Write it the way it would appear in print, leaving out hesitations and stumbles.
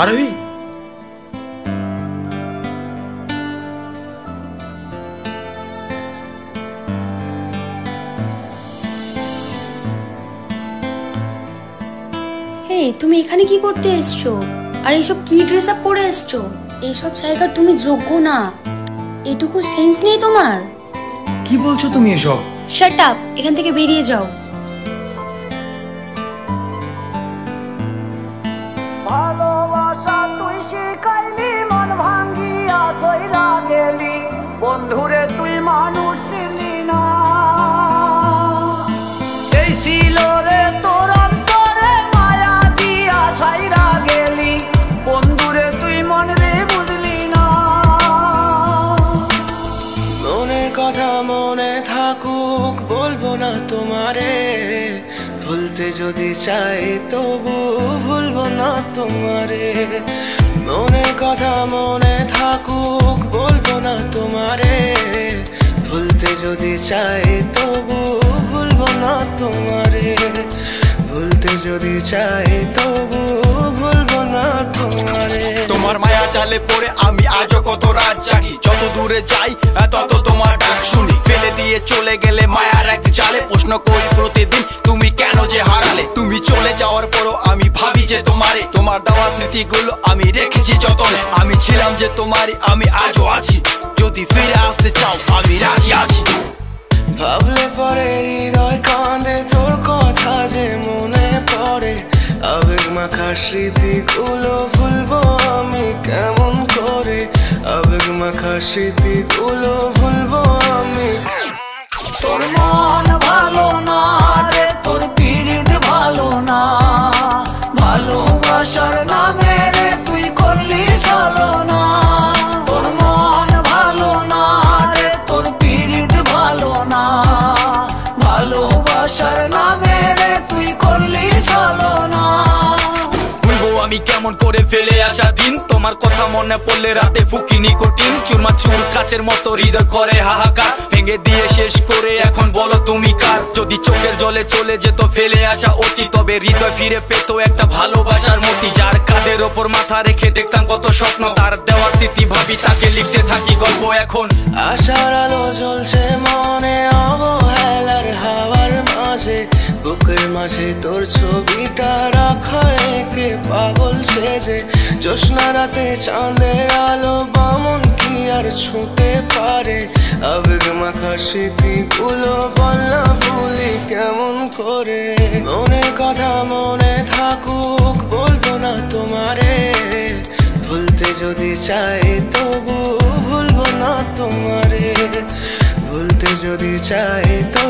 আরোহী, তুমি এখানে কি করতে এসছো? আর এইসব কি ড্রেস আপ পরে এসছো? এইসব জায়গার তুমি যোগ্য না। এটুকু সেন্স নেই তোমার? কি বলছো তুমি এসব? শাট আপ, এখান থেকে বেরিয়ে যাও। ভালোবাসা তুই শিখাইলি, মন ভাঙ্গিয়া কইরা গেলি, বন্ধুরে তুই মানুষ চিনলি না। এই ছিল রে তোর অন্তরে মায়া দিয়া ছাইরা গেলি, বন্ধুরে তুই মন রে বুঝলি না। মনের কথা মনে থাকুক, বলবো না তোমারে, ভুলতে যদি চাই তবু ভুলবো না তোমারে। মনের কথা মনে থাকুক, বলবো না তোমারে, ভুলতে যদি চাই তবু ভুলবো না তোমারে। ভুলতে যদি চাই তবু ভুলবো না তোমারে। তোমার মায়া জালে পড়ে আমি আজও কত রাত জাগি, যত দূরে যাই তত তোমার ডাক শুনি। ফেলে দিয়ে চলে গেলে মায়ার এক জালে, প্রশ্ন করি প্রতিদিন তুমি কেন যে হারালে। তুমি চলে যাওয়ার পরও আমি ভাবি যে তোমারে, তোমার দেওয়া স্মৃতিগুলো আমি রেখেছি যতনে। আমি ছিলাম যে তোমারই, আমি আজও আছি, যদি ফিরে আসতে চাও আমি রাজি আছি। ভাবলে পরে হৃদয় কাঁদে, তোর কথা যে মনে পড়ে, আবেগ মাখা স্মৃতিগুলো ভুলবো আমি কেমন করে। আবেগ মাখা স্মৃতিগুলো ভুলবো আমি। তোর মন ভালো না রে, তোর পীড়িত ভালো না, ভালোবাসার নামে রে তুই করলি ছলনা। তোর মন ভালো না রে, তোর পীড়িত ভালো না, ভালোবাসার নামে রে তুই করলি ছলনা। আমি কেমন করে ফেলে আসা দিন, তোমার কথা মনে পড়লে রাতে ফুকি নিকোটিন, চুরমা চুর কাচের মতো হৃদয় করে হাহাকার, ভেঙে দিয়ে শেষ করে এখন বলো তুমি কার। যদি চোখের জলে চলে যেত ফেলে আসা অতি, তবে হৃদয় ফিরে পেত একটা ভালোবাসার মতি। যার কাঁধের ওপর মাথা রেখে দেখতাম কত স্বপ্ন, তার দেওয়ার স্মৃতি ভাবি তাকে লিখতে থাকি গল্প এখন। আশার আলো জ্বলছে মনে অবহেলার হাওয়ার মাঝে, বুকের মাঝে তোর ছবিটা রাখা একে পাগল সেজে। জ্যোৎস্না রাতে চাঁদের আলো বামন কি আর ছুঁতে পারে, আবেগ মাখা স্মৃতিগুলো বলনা ভুলি কেমন করে। মনের কথা মনে থাকুক, বলবো না তোমারে, ভুলতে যদি চাই তবু ভুলবো না তোমারে। ভুলতে যদি চাই তো